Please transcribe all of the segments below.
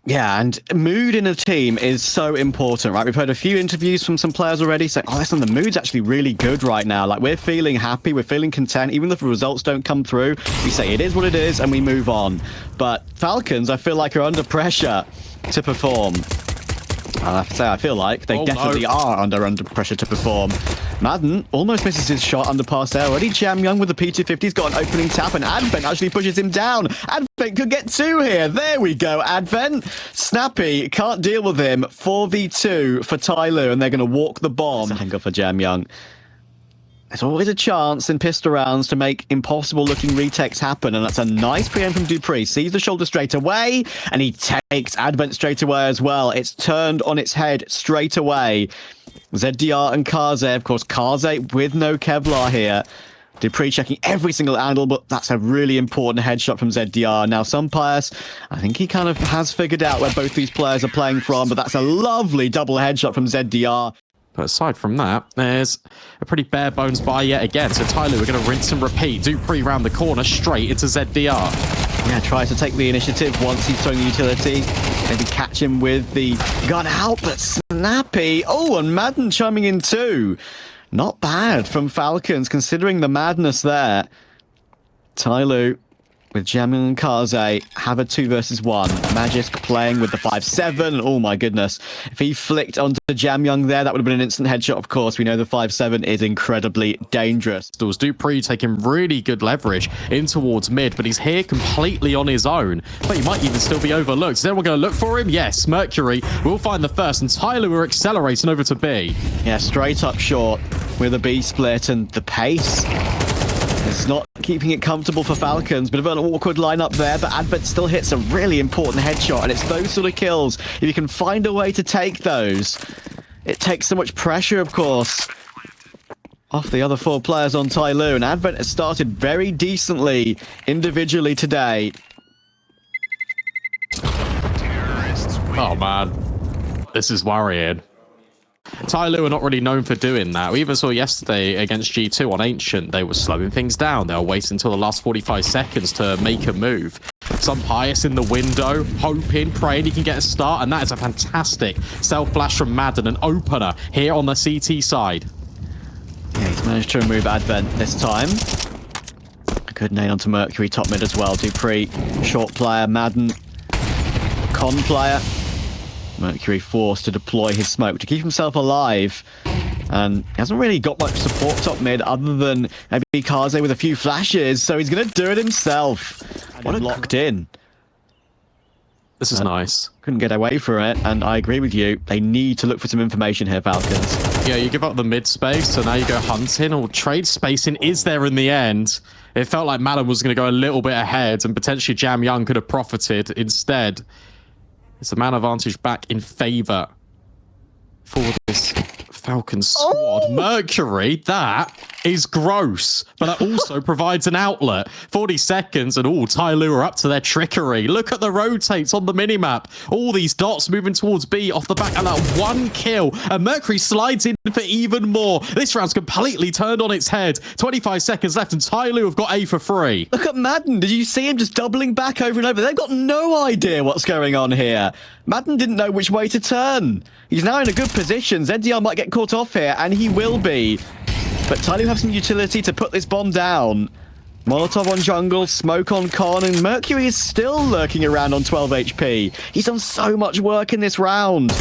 Yeah, and mood in a team is so important, right? We've heard a few interviews from some players already saying, oh, listen, the mood's actually really good right now. Like, we're feeling happy, we're feeling content. Even if the results don't come through, we say it is what it is and we move on. But Falcons, I feel like, are under pressure to perform. I have to say, I feel like they definitely are under pressure to perform. Madden almost misses his shot under pass there. Already Jam Young with the P250's got an opening tap, and Advent actually pushes him down. Advent could get two here. There we go, Advent. Snappy can't deal with him. 4v2 for Tyloo, and they're going to walk the bomb. Angle for Jam Young. There's always a chance in pistol rounds to make impossible-looking retakes happen, and that's a nice pre-aim from Dupree. Sees the shoulder straight away, and he takes Advent straight away as well. It's turned on its head straight away. ZDR and Kaze, of course, Kaze with no Kevlar here. Dupree checking every single angle, but that's a really important headshot from ZDR. Now, some players, I think he kind of has figured out where both these players are playing from, but that's a lovely double headshot from ZDR. But aside from that, there's a pretty bare bones buy yet again. So Tyloo, we're going to rinse and repeat. Dupree round the corner, straight into ZDR. Yeah, tries to take the initiative once he's throwing the utility. Maybe catch him with the gun out, but Snappy. Oh, and Madden chiming in too. Not bad from Falcons, considering the madness there. Tyloo with Jamin and Kaze have a 2 versus 1. Magisk playing with the 5-7. Oh my goodness. If he flicked onto Jam Young there, that would have been an instant headshot, of course. We know the 5-7 is incredibly dangerous. Dupree taking really good leverage in towards mid, but he's here completely on his own. But he might even still be overlooked. Is anyone going to look for him? Yes, Mercury will find the first, and Tyloo are accelerating over to B. Yeah, straight up short with a B split, and the pace it's not keeping it comfortable for Falcons. Bit of an awkward lineup there, but Advent still hits a really important headshot, and it's those sort of kills. If you can find a way to take those, it takes so much pressure, of course, off the other 4 players on Tyloo, and Advent has started very decently individually today. Oh man, this is worrying. Tyloo are not really known for doing that. We even saw yesterday against G2 on Ancient, they were slowing things down. They were waiting until the last 45 seconds to make a move. Some Pious in the window, hoping, praying he can get a start, and that is a fantastic self-flash from Madden, an opener here on the CT side. Yeah, he's managed to remove Advent this time. A good nade onto Mercury, top mid as well. Dupree, short player, Madden, con player. Mercury forced to deploy his smoke to keep himself alive, and he hasn't really got much support top mid other than maybe Kaze with a few flashes, so he's going to do it himself. What a locked in. This is nice. Couldn't get away from it, and I agree with you. They need to look for some information here, Falcons. Yeah, you give up the mid space, so now you go hunting, or trade spacing is there in the end. It felt like Madden was going to go a little bit ahead, and potentially Jam Young could have profited instead. It's a man advantage back in favor for this Falcons squad. Oh! Mercury, that is gross, but that also provides an outlet. 40 seconds, and Tyloo are up to their trickery. Look at the rotates on the minimap. All these dots moving towards B off the back, and that one kill, and Mercury slides in for even more. This round's completely turned on its head. 25 seconds left, and Tyloo have got A for free. Look at Madden. Did you see him just doubling back over and over? They've got no idea what's going on here. Madden didn't know which way to turn. He's now in a good position. ZDR might get caught off here, and he will be. But Tyloo have some utility to put this bomb down. Molotov on jungle, smoke on con, and Mercury is still lurking around on 12 HP. He's done so much work in this round.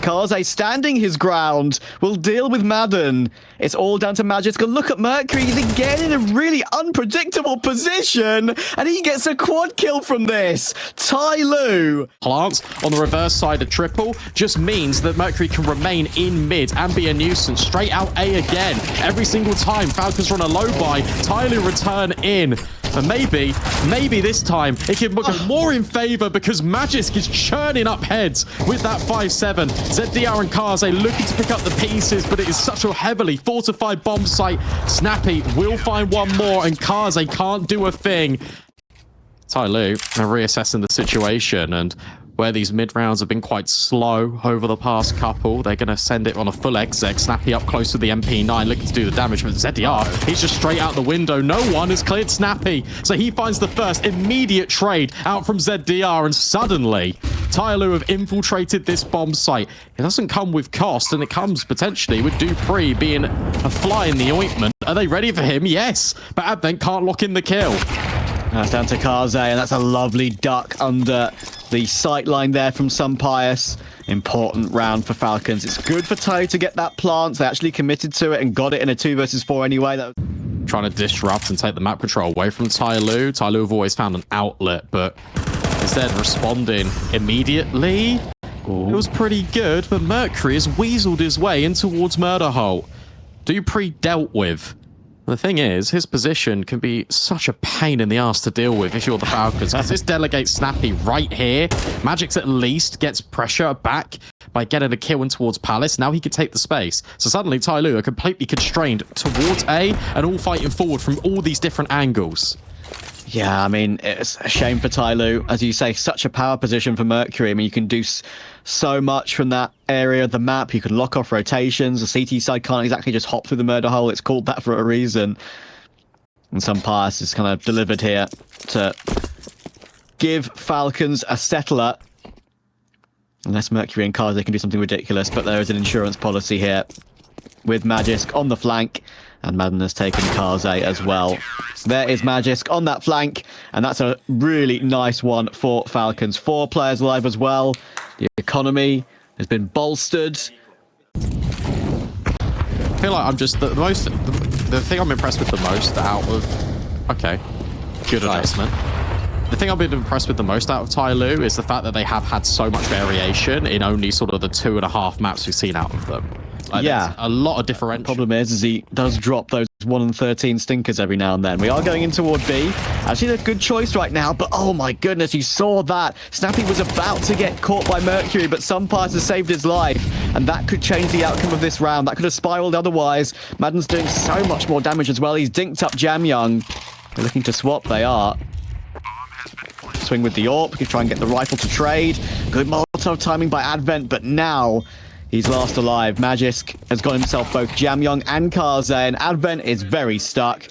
Kaze standing his ground will deal with Madden. It's all down to Magisk. Look at Mercury. He's again in a really unpredictable position, and he gets a quad kill from this. Tyloo. Plants on the reverse side of triple just means that Mercury can remain in mid and be a nuisance. Straight out A again. Every single time Falcons run a low buy, Tyloo return in. And maybe this time it can look more in favor because Magisk is churning up heads with that 5-7. ZDR and Kaze looking to pick up the pieces, but it is such a heavily fortified bomb site. Snappy will find one more, and Kaze can't do a thing. Tyloo are reassessing the situation, and where these mid rounds have been quite slow over the past couple, they're going to send it on a full exec. Snappy up close to the MP9 looking to do the damage, but ZDR, he's just straight out the window. No one has cleared Snappy, so he finds the first immediate trade out from ZDR, and suddenly Tyloo have infiltrated this bomb site. It doesn't come with cost, and it comes potentially with Dupree being a fly in the ointment. Are they ready for him? Yes, but Advent can't lock in the kill. That's down to Kaze, and that's a lovely duck under the sight line there from Sunpius. Important round for Falcons. It's good for Tyloo to get that plant. They actually committed to it and got it in a 2 versus 4 anyway. Trying to disrupt and take the map control away from Tyloo. Tyloo have always found an outlet, but instead responding immediately. Ooh. It was pretty good, but Mercury has weaseled his way in towards Murder Hole. Dupree dealt with. The thing is, his position can be such a pain in the ass to deal with if you're the Falcons, because this delegates Snappy right here. Magix at least gets pressure back by getting a kill in towards Palace. Now he can take the space. So suddenly Tyloo are completely constrained towards A and all fighting forward from all these different angles. Yeah, I mean, it's a shame for Tyloo. As you say, such a power position for Mercury. I mean, you can do so much from that area of the map. You can lock off rotations. The CT side can't exactly just hop through the Murder Hole. It's called that for a reason. And Sunpius is kind of delivered here to give Falcons a settler. Unless Mercury and Kaze can do something ridiculous, but there is an insurance policy here with Magisk on the flank. And Madden has taken Kaze as well. There is Magisk on that flank, and that's a really nice one for Falcons. 4 players alive as well. The economy has been bolstered. I feel like I'm just the thing I'm impressed with the most out of... Okay, good adjustment. The thing I've been impressed with the most out of Tyloo is the fact that they have had so much variation in only sort of the 2.5 maps we've seen out of them. Like, yeah, a lot of differential. The problem is he does drop those 1 and 13 stinkers every now and then. We are going in toward B. Actually, a good choice right now, but oh my goodness, you saw that. Snappy was about to get caught by Mercury, but Sunpius has saved his life, and that could change the outcome of this round. That could have spiraled otherwise. Madden's doing so much more damage as well. He's dinked up Jamyoung. They're looking to swap, they are. Swing with the AWP. He can try and get the rifle to trade. Good Molotov timing by Advent, but now he's last alive. Magisk has got himself both Jamyoung and Kaze, and Advent is very stuck.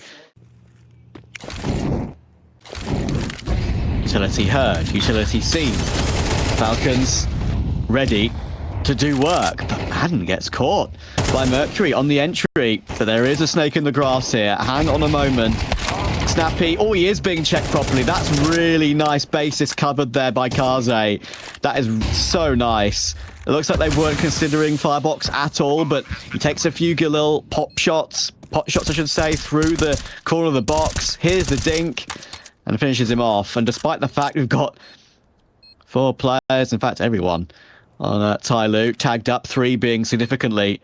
Utility heard, utility seen. Falcons ready to do work, but Madden gets caught by Mercury on the entry. But there is a snake in the grass here. Hang on a moment. Snappy, oh, he is being checked properly. That's really nice basis covered there by Kaze. That is so nice. It looks like they weren't considering Firebox at all, but he takes a few Galil pot shots I should say, through the corner of the box. Here's the dink, and finishes him off. And despite the fact we've got 4 players, in fact everyone, on Tyloo, tagged up, 3 being significantly,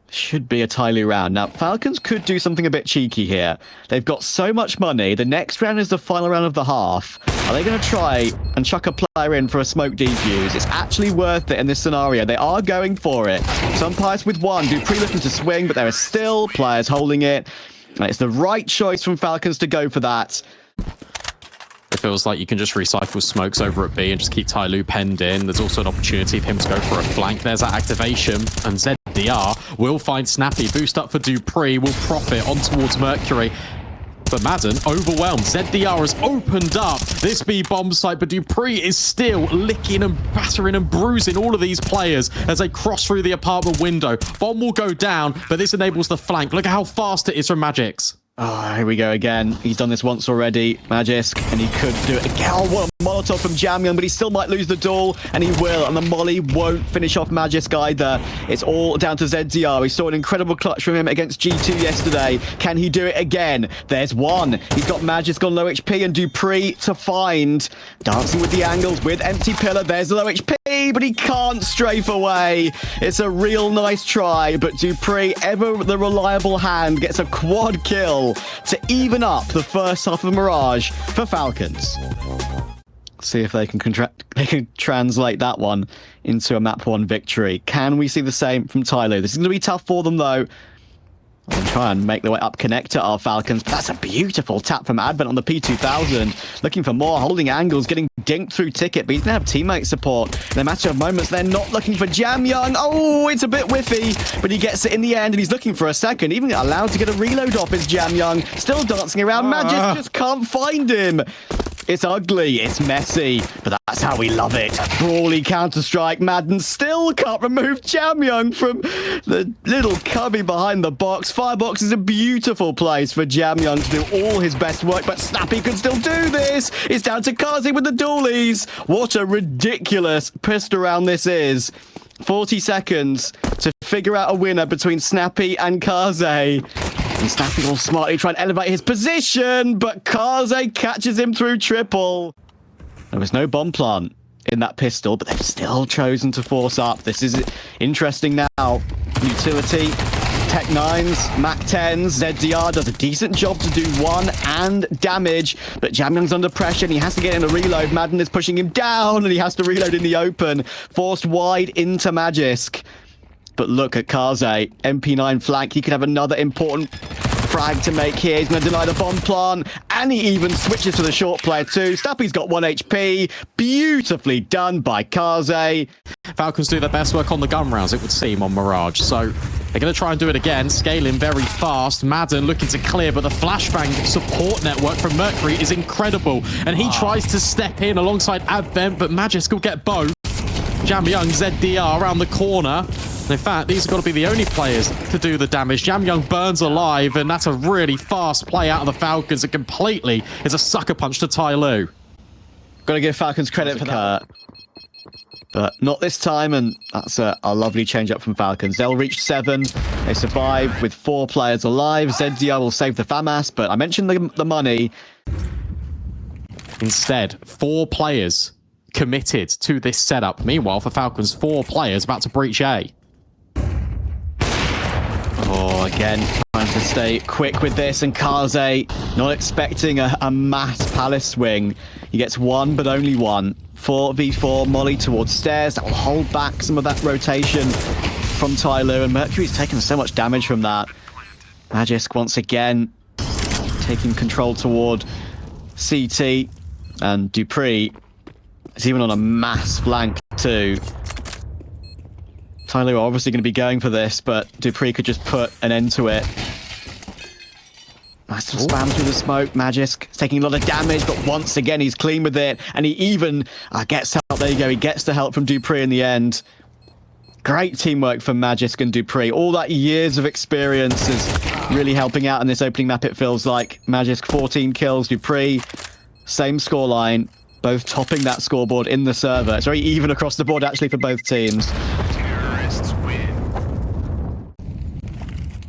should be a Tyloo round. Now, Falcons could do something a bit cheeky here. They've got so much money. The next round is the final round of the half. Are they going to try and chuck a player in for a smoke defuse? It's actually worth it in this scenario. They are going for it. Sunpius with 1. Dupree looking to swing, but there are still players holding it. And it's the right choice from Falcons to go for that. It feels like you can just recycle smokes over at B and just keep Tyloo penned in. There's also an opportunity for him to go for a flank. There's that activation, and ZDR will find Snappy. Boost up for Dupree, will profit on towards Mercury. But Madden, overwhelmed. ZDR has opened up this B bomb site, but Dupree is still licking and battering and bruising all of these players as they cross through the apartment window. Bomb will go down, but this enables the flank. Look at how fast it is from Magix. Oh, here we go again. He's done this once already, Magisk, and he could do it again. Oh, what a Molotov from Jamyoung, but he still might lose the duel, and he will, and the molly won't finish off Magisk either. It's all down to ZDR. We saw an incredible clutch from him against G2 yesterday. Can he do it again? There's 1. He's got Magisk on low HP, and Dupree to find. Dancing with the angles with empty pillar. There's the low HP, but he can't strafe away. It's a real nice try, but Dupree, ever the reliable hand, gets a quad kill to even up the first half of Mirage for Falcons. See if they can translate that one into a map 1 victory. Can we see the same from Tyloo? This is going to be tough for them though. They'll try and make their way up connector, our Falcons. But that's a beautiful tap from Advent on the P2000. Looking for more, holding angles, getting dinked through ticket, but he's going to have teammate support. In a matter of moments, they're not looking for Jamyoung. Oh, it's a bit whiffy, but he gets it in the end, and he's looking for a second. Even allowed to get a reload off is Jamyoung. Still dancing around. Magisk just can't find him. It's ugly, it's messy, but that's how we love it. Brawly Counter-Strike, Madden still can't remove Jamyoung from the little cubby behind the box. Firebox is a beautiful place for Jamyoung to do all his best work, but Snappy can still do this. It's down to Kazi with the dualies. What a ridiculous pissed around this is. 40 seconds to figure out a winner between Snappy and Kaze. And Snappy will smartly try and elevate his position, but Kaze catches him through triple. There was no bomb plant in that pistol, but they've still chosen to force up. This is interesting now. Utility, Tech 9s, Mac 10s, ZDR does a decent job to do one and damage, but Jamyoung's under pressure and he has to get in a reload. Madden is pushing him down and he has to reload in the open. Forced wide into Magisk. But look at Kaze, MP9 flank. He could have another important frag to make here. He's going to deny the bomb plant. And he even switches to the short player too. Snappy's got 1 HP. Beautifully done by Kaze. Falcons do their best work on the gun rounds, it would seem, on Mirage. So they're going to try and do it again, scaling very fast. Madden looking to clear, but the flashbang support network from Mercury is incredible. And he tries to step in alongside Advent, but Magisk will get both. Jamyoung, ZDR around the corner. In fact, these have got to be the only players to do the damage. Jamyoung burns alive, and that's a really fast play out of the Falcons. It completely is a sucker punch to Tyloo. Got to give Falcons credit for that. But not this time, and that's a lovely change up from Falcons. They'll reach 7. They survive with 4 players alive. ZDR will save the FAMAS, but I mentioned the money. Instead, 4 players committed to this setup. Meanwhile, for Falcons, 4 players about to breach A. Oh, again, trying to stay quick with this, and Kaze not expecting a mass palace swing. He gets 1, but only 1. 4v4, Molly towards stairs. That will hold back some of that rotation from Tyloo, and Mercury's taken so much damage from that. Magisk once again taking control toward CT, and Dupree is even on a mass flank too. Tyloo are obviously going to be going for this, but Dupree could just put an end to it. Nice little spam through the smoke. Magisk is taking a lot of damage, but once again he's clean with it, and he even gets help. There you go, he gets the help from Dupree in the end. Great teamwork from Magisk and Dupree. All that years of experience is really helping out in this opening map, it feels like. Magisk 14 kills, Dupree same scoreline, both topping that scoreboard in the server. It's very even across the board actually for both teams.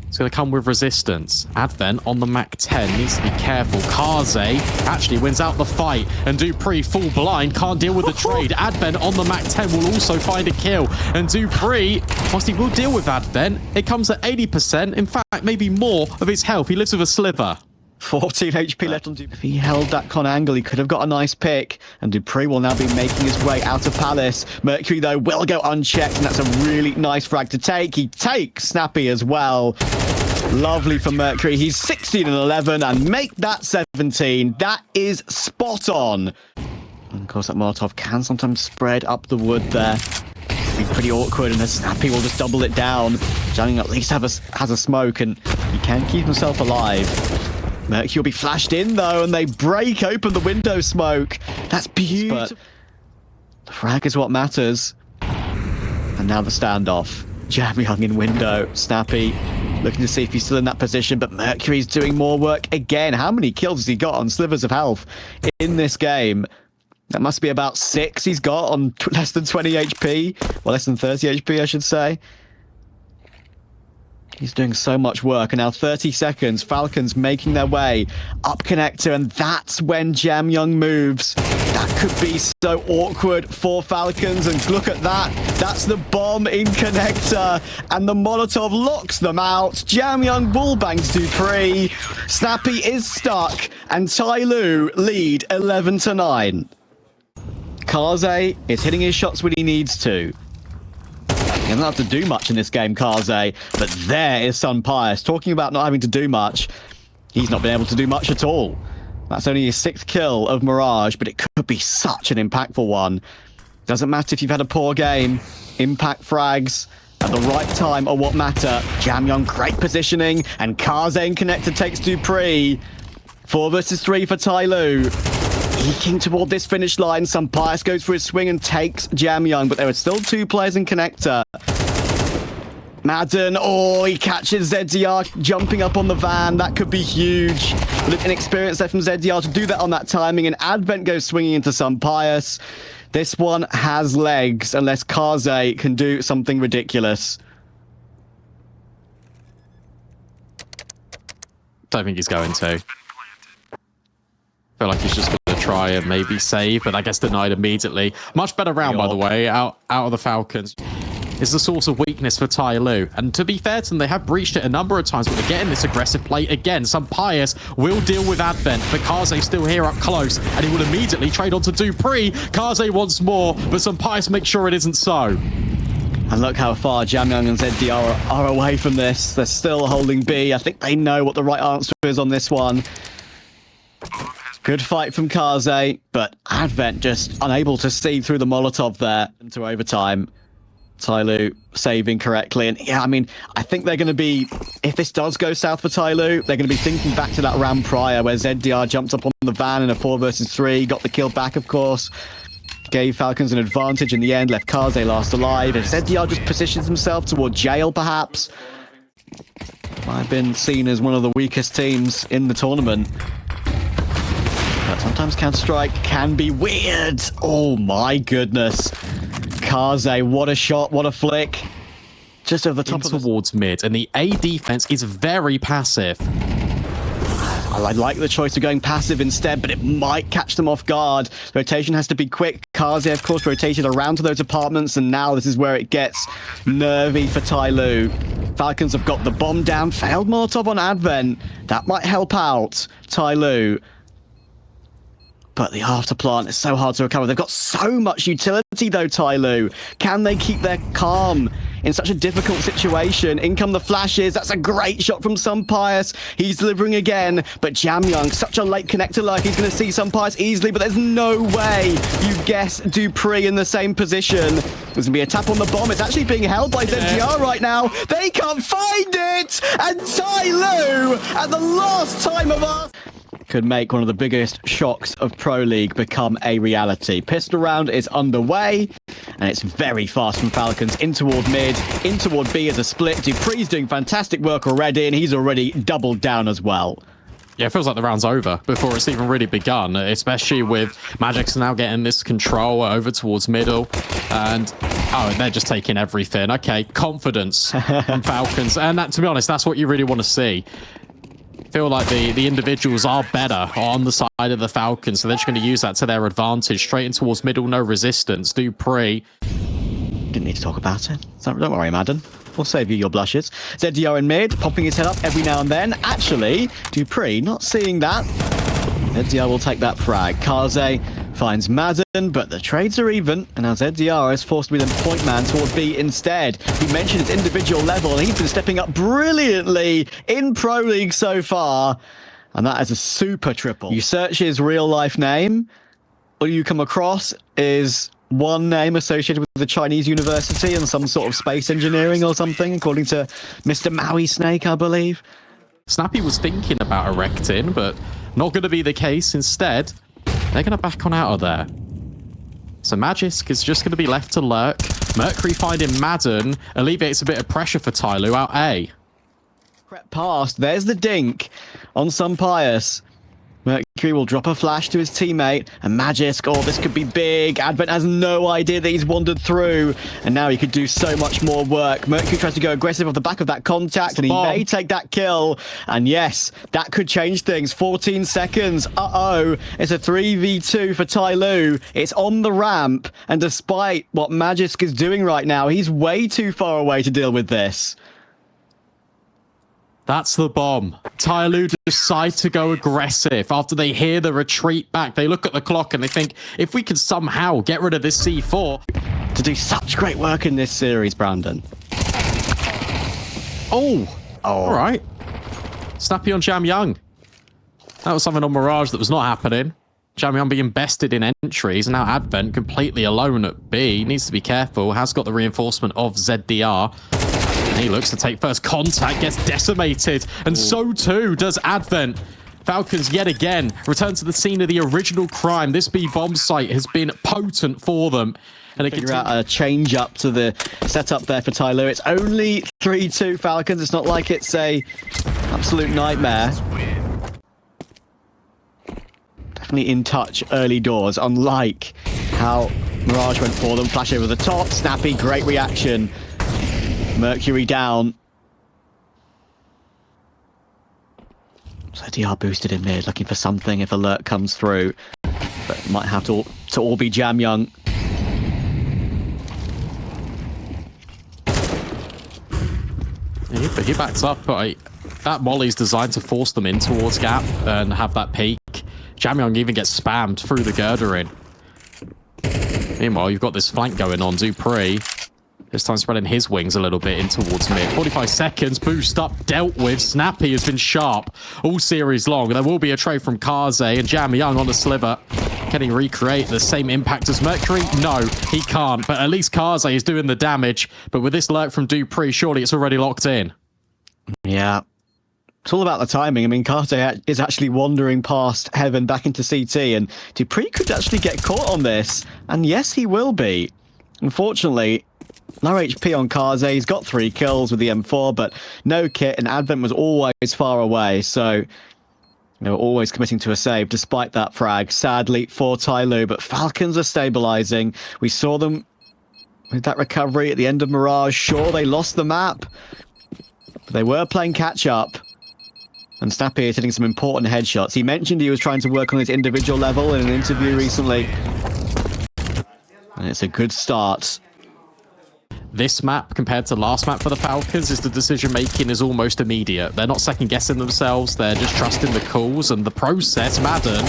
It's going to come with resistance. Advent on the Mac 10 needs to be careful. Kaze actually wins out the fight, and Dupree full blind can't deal with the trade. Advent on the Mac 10 will also find a kill, and Dupree, whilst he will deal with Advent, it comes at 80%. In fact, maybe more of his health. He lives with a sliver. 14 HP left on Dupree. If he held that con angle, he could have got a nice pick, and Dupree will now be making his way out of Palace. Mercury, though, will go unchecked, and that's a really nice frag to take. He takes Snappy as well. Lovely for Mercury. He's 16 and 11, and make that 17. That is spot on. And of course, that Molotov can sometimes spread up the wood there. Be pretty awkward, and the Snappy will just double it down. Jamyoung at least has a smoke, and he can keep himself alive. Mercury will be flashed in, though, and they break open the window smoke. That's beautiful. But the frag is what matters. And now the standoff. Jamyoung in window. Snappy looking to see if he's still in that position, but Mercury's doing more work again. How many kills has he got on slivers of health in this game? That must be about 6 he's got on less than 20 HP. Well, less than 30 HP, I should say. He's doing so much work, and now 30 seconds. Falcons making their way up connector, and that's when Jamyoung moves. That could be so awkward for Falcons, and look at that. That's the bomb in connector, and the Molotov locks them out. Jamyoung wallbangs Dupree. Snappy is stuck, and Tyloo lead 11-9. Kaze is hitting his shots when he needs to. He doesn't have to do much in this game, Kaze, but there is Sun Pius. Talking about not having to do much, he's not been able to do much at all. That's only his 6th kill of Mirage, but it could be such an impactful one. Doesn't matter if you've had a poor game, impact frags at the right time are what matter. Jamyoung, great positioning, and Kaze in connector takes Dupree. 4 versus 3 for Tyloo. eking toward this finish line. Pius goes for his swing and takes Jamyoung, but there are still 2 players in connector. Madden, oh, he catches ZDR jumping up on the van. That could be huge. But inexperience there from ZDR to do that on that timing, and Advent goes swinging into Pius. This one has legs, unless Kaze can do something ridiculous. Don't think he's going to. Feel like he's just going to try and maybe save, but that gets denied immediately. Much better round, by the way, out of the Falcons. Is the source of weakness for Tyloo. And to be fair to them, they have breached it a number of times, but they're getting this aggressive play again. Pius will deal with Advent, but Kaze still here up close, and he will immediately trade on to Dupree. Kaze wants more, but Pius makes sure it isn't so. And look how far Jamyoung and ZDR are away from this. They're still holding B. I think they know what the right answer is on this one. Good fight from Kaze, but Advent just unable to see through the Molotov there into overtime. Tyloo saving correctly. And yeah, I mean, I think they're going to be, if this does go south for Tyloo, they're going to be thinking back to that round prior where ZDR jumped up on the van in a 4 versus 3, got the kill back, of course. Gave Falcons an advantage in the end, left Kaze last alive. And ZDR just positions himself toward jail, perhaps. Might have been seen as one of the weakest teams in the tournament. But sometimes Counter-Strike can be weird. Oh my goodness. Kaze, what a shot, what a flick. Just over the top towards mid, and the A defense is very passive. I like the choice of going passive instead, but it might catch them off guard. Rotation has to be quick. Kaze, of course, rotated around to those apartments, and now this is where it gets nervy for Tyloo. Falcons have got the bomb down. Failed Molotov on Advent. That might help out Tyloo. But the afterplant is so hard to recover. They've got so much utility, though, Tyloo. Can they keep their calm in such a difficult situation? In come the flashes. That's a great shot from Pius. He's delivering again. But Jamyoung, such a late connector lurk. He's going to see Pius easily, but there's no way you guess Dupree in the same position. There's going to be a tap on the bomb. It's actually being held by ZGR right now. They can't find it! And Tyloo, at the last time of us, could make one of the biggest shocks of Pro League become a reality. Pistol round is underway, and it's very fast from Falcons in toward mid, in toward B as a split. Dupree's doing fantastic work already, and he's already doubled down as well. Yeah, it feels like the round's over before it's even really begun, especially with Magic's now getting this control over towards middle. And, oh, they're just taking everything. Okay, confidence from Falcons. And that, to be honest, that's what you really want to see. Feel like the individuals are better on the side of the Falcons, so they're just going to use that to their advantage. Straight in towards middle, no resistance. Dupree. Didn't need to talk about it. Don't worry, Madden. We'll save you your blushes. ZDR in mid, popping his head up every now and then. Actually, Dupree not seeing that. ZDR will take that frag. Kaze finds Madden, but the trades are even, and now ZDR is forced to be the point man toward B instead. He mentioned his individual level, and he's been stepping up brilliantly in Pro League so far, and that is a super triple. You search his real-life name, all you come across is one name associated with the Chinese university and some sort of space engineering or something, according to Mr. Maui Snake, I believe. Snappy was thinking about erecting, but not going to be the case. Instead, they're going to back on out of there. So Magisk is just going to be left to lurk. Mercury finding Madden alleviates a bit of pressure for Tyloo out A. Crept past. There's the dink on Pius. Mercury will drop a flash to his teammate, and Magisk, oh, this could be big. Advent has no idea that he's wandered through, and now he could do so much more work. Mercury tries to go aggressive off the back of that contact, and he may take that kill. And yes, that could change things. 14 seconds. Uh-oh. It's a 3v2 for Tyloo. It's on the ramp, and despite what Magisk is doing right now, he's way too far away to deal with this. That's the bomb. Tyloo decide to go aggressive after they hear the retreat back. They look at the clock and they think, if we could somehow get rid of this C4... To do such great work in this series, Brandon. Oh, all right. Snappy on Jamyoung. That was something on Mirage that was not happening. Jamyoung being bested in entries, and now Advent completely alone at B. Needs to be careful. Has got the reinforcement of ZDR. He looks to take first contact, gets decimated, and so too does Advent. Falcons yet again return to the scene of the original crime. This B bomb site has been potent for them. And Figure out a change up to the setup there for Tyloo. It's only 3-2 Falcons. It's not like it's a absolute nightmare. Definitely in touch early doors, unlike how Mirage went for them. Flash over the top. Snappy, great reaction. Mercury down. So DR boosted in mid, looking for something if alert comes through. But might have to all be Jam Young. He backs up, but that molly's designed to force them in towards Gap and have that peak. Jam Young even gets spammed through the girder in. Meanwhile, you've got this flank going on. Dupree, this time spreading his wings a little bit in towards mid. 45 seconds, boost up, dealt with. Snappy has been sharp all series long. There will be a trade from Kaze and Jam Young on the sliver. Can he recreate the same impact as Mercury? No, he can't. But at least Kaze is doing the damage. But with this lurk from Dupree, surely it's already locked in. Yeah. It's all about the timing. I mean, Kaze is actually wandering past Heaven back into CT, and Dupree could actually get caught on this. And yes, he will be. Unfortunately, low HP on Kaze. He's got 3 kills with the M4, but no kit, and Advent was always far away. So they were always committing to a save despite that frag. Sadly for Tyloo, but Falcons are stabilizing. We saw them with that recovery at the end of Mirage. Sure, they lost the map, but they were playing catch up. And Snappy is hitting some important headshots. He mentioned he was trying to work on his individual level in an interview recently. And it's a good start. This map, compared to last map for the Falcons, is the decision-making is almost immediate. They're not second-guessing themselves. They're just trusting the calls and the process. Madden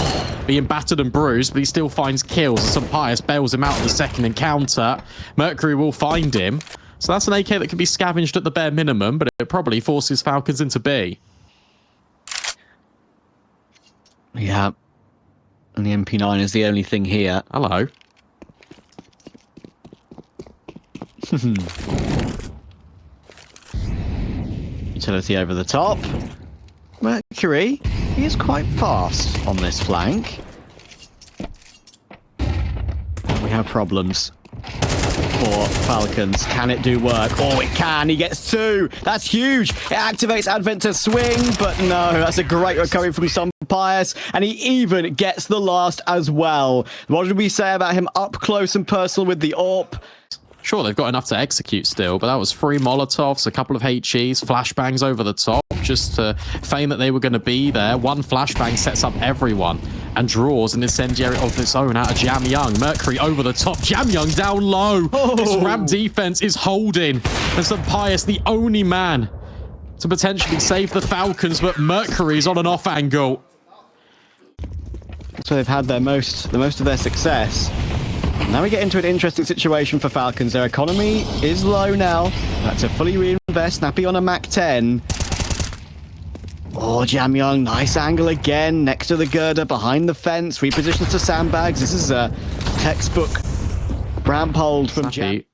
being battered and bruised, but he still finds kills. And some Pius bails him out in the second encounter. Mercury will find him. So that's an AK that can be scavenged at the bare minimum, but it probably forces Falcons into B. Yeah. And the MP9 is the only thing here. Hello. Utility over the top. Mercury, he is quite fast on this flank. We have problems for Falcons. Can it do work? Oh, it can. He gets 2. That's huge. It activates Advent to swing, but no, that's a great recovery from some Pius, and he even gets the last as well. What did we say about him up close and personal with the AWP? Sure, they've got enough to execute still, but that was 3 Molotovs, a couple of HEs, flashbangs over the top, just to feign that they were going to be there. 1 flashbang sets up everyone and draws an incendiary of its own out of Jam Young. Mercury over the top, Jam Young down low. Oh. This ramp defense is holding. And some Pius, the only man to potentially save the Falcons, but Mercury's on an off angle. So they've had the most of their success. Now we get into an interesting situation for Falcons. Their economy is low now. That's a fully reinvest. Snappy on a Mac 10. Oh, Jam Young, nice angle again. Next to the girder, behind the fence. Repositions to sandbags. This is a textbook ramp hold from Jam.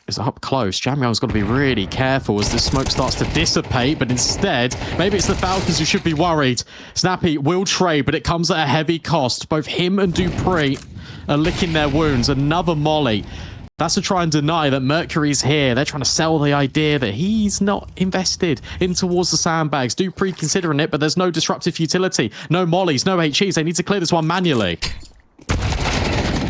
Is up close. Jam Young's got to be really careful as this smoke starts to dissipate, but instead, maybe it's the Falcons who should be worried. Snappy will trade, but it comes at a heavy cost. Both him and Dupree are licking their wounds. Another molly. That's to try and deny that Mercury's here. They're trying to sell the idea that he's not invested in towards the sandbags. Dupree considering it, but there's no disruptive utility. No mollies, no HEs. They need to clear this one manually.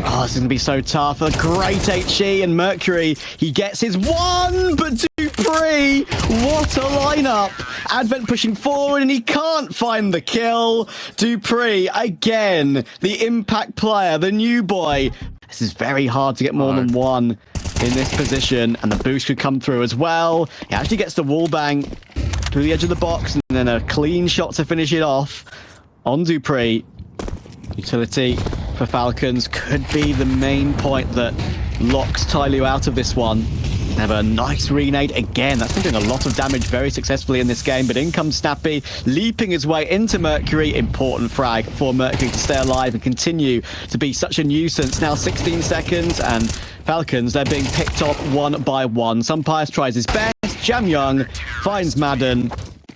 Oh, this is going to be so tough. A great HE, and Mercury, he gets his 1, but Dupree, what a lineup. Advent pushing forward, and he can't find the kill. Dupree, again, the impact player, the new boy. This is very hard to get more than 1 in this position, and the boost could come through as well. He actually gets the wall bang through the edge of the box, and then a clean shot to finish it off on Dupree. Utility for Falcons could be the main point that locks Tyloo out of this one. Have a nice renade again. That's been doing a lot of damage very successfully in this game, but in comes Snappy, leaping his way into Mercury. Important frag for Mercury to stay alive and continue to be such a nuisance. Now 16 seconds, and Falcons, they're being picked off one by one. Some Pius tries his best. Jam Young finds Madden.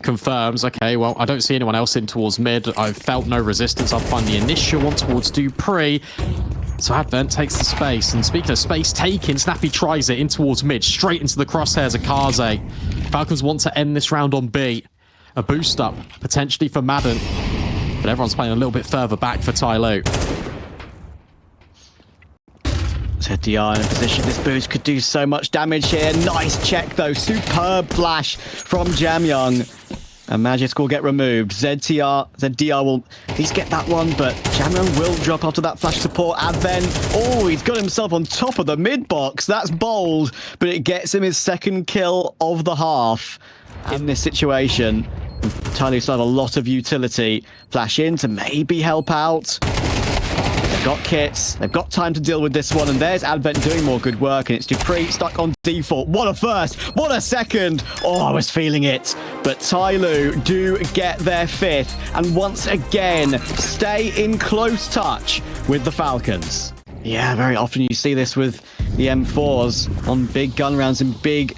confirms, okay, well, I don't see anyone else in towards mid. I've felt no resistance. I'll find the initial one towards dupreeh. So Advent takes the space, and speaking of space taking, Snappy tries it in towards mid, straight into the crosshairs of Kaze. Falcons want to end this round on B. A boost up, potentially for Madden, but everyone's playing a little bit further back for Tyloo. ZDR in a position. This boost could do so much damage here. Nice check, though. Superb flash from Jamyoung. And Magisk will get removed. ZDR will at least get that one, but Jamyoung will drop after that flash support. Advent, oh, he's got himself on top of the mid box. That's bold, but it gets him his second kill of the half in this situation. Tyloo still have a lot of utility. Flash in to maybe help out. They've got kits. They've got time to deal with this one. And there's Advent doing more good work. And it's dupreeh stuck on default. What a first. What a second. Oh, I was feeling it. But Tyloo do get their fifth. And once again, stay in close touch with the Falcons. Yeah, very often you see this with the M4s on big gun rounds in big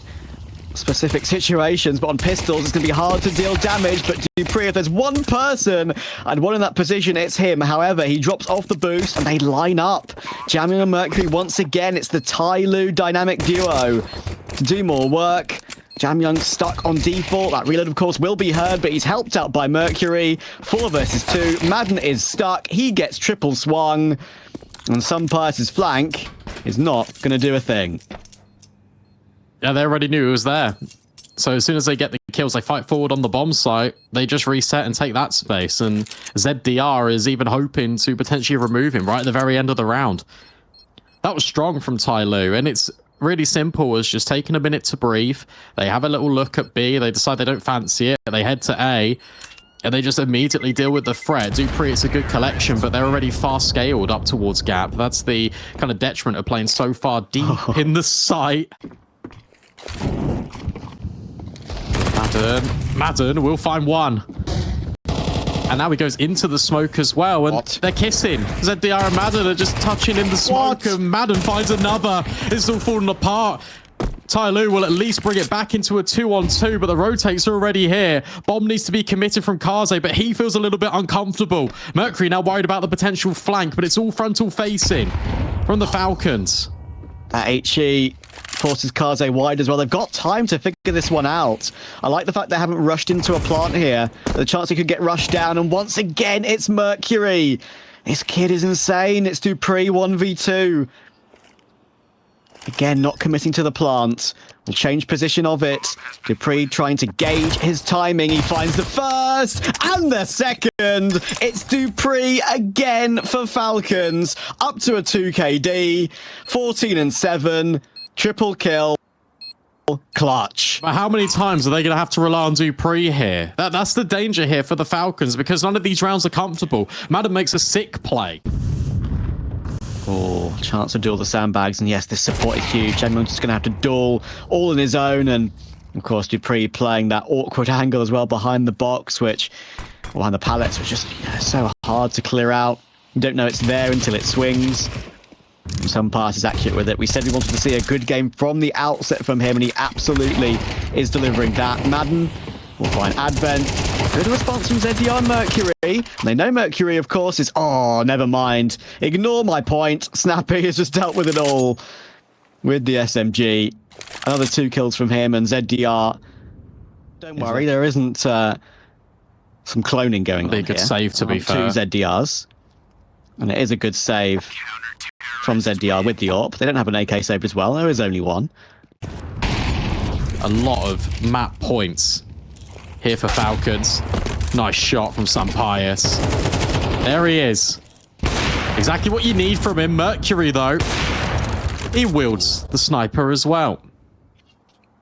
specific situations, but on pistols it's going to be hard to deal damage. But dupreeh, if there's one person and one in that position, it's him. However, he drops off the boost and they line up. Jamyoung and Mercury once again. It's the Tyloo dynamic duo to do more work. Jamyoung stuck on default. That reload, of course, will be heard, but he's helped out by Mercury. 4 versus 2. Madden is stuck. He gets triple swung, and Sunpire's flank is not going to do a thing. Yeah, they already knew it was there. So as soon as they get the kills, they fight forward on the bomb site. They just reset and take that space. And ZDR is even hoping to potentially remove him right at the very end of the round. That was strong from Tyloo. And it's really simple as just taking a minute to breathe. They have a little look at B. They decide they don't fancy it. They head to A. And they just immediately deal with the threat. dupreeh, it's a good collection, but they're already far scaled up towards Gap. That's the kind of detriment of playing so far deep in the site. Madden will find one. And now he goes into the smoke as well. And they're kissing. ZDR and Madden are just touching in the smoke. And Madden finds another. It's all falling apart. Tyloo will at least bring it back into a 2-on-2, but the rotates are already here. Bomb needs to be committed from Kaze, but he feels a little bit uncomfortable. Mercury now worried about the potential flank, but it's all frontal facing from the Falcons. That HE forces Kaze wide as well. They've got time to figure this one out. I like the fact they haven't rushed into a plant here. The chance he could get rushed down, and once again, it's Mercury. This kid is insane. It's dupreeh 1v2. Again, not committing to the plant. We'll change position of it. dupreeh trying to gauge his timing. He finds the first and the second. It's dupreeh again for Falcons. Up to a 2KD. 14 and 7. Triple kill. Clutch. But how many times are they going to have to rely on dupreeh here? That's the danger here for the Falcons, because none of these rounds are comfortable. Madden makes a sick play. Oh, chance to duel the sandbags, and yes, this support is huge. Jamyoung's just going to have to duel all on his own, and of course dupreeh playing that awkward angle as well behind the box, which behind the pallets, was just so hard to clear out. You don't know it's there until it swings. Some pass is accurate with it. We said we wanted to see a good game from the outset from him, and he absolutely is delivering that. Madden will find Advent. Good response from ZDR and Mercury. And they know Mercury, of course, is... Oh, never mind. Ignore my point. Snappy has just dealt with it all with the SMG. Another 2 kills from him, and ZDR... Don't worry, there isn't some cloning going on here. A good save, to be fair. 2 ZDRs. And it is a good save from ZDR with the AWP. They don't have an AK save as well. There is only one. A lot of map points here for Falcons. Nice shot from Sunpire's. There he is. Exactly what you need from him. Mercury, though, he wields the sniper as well.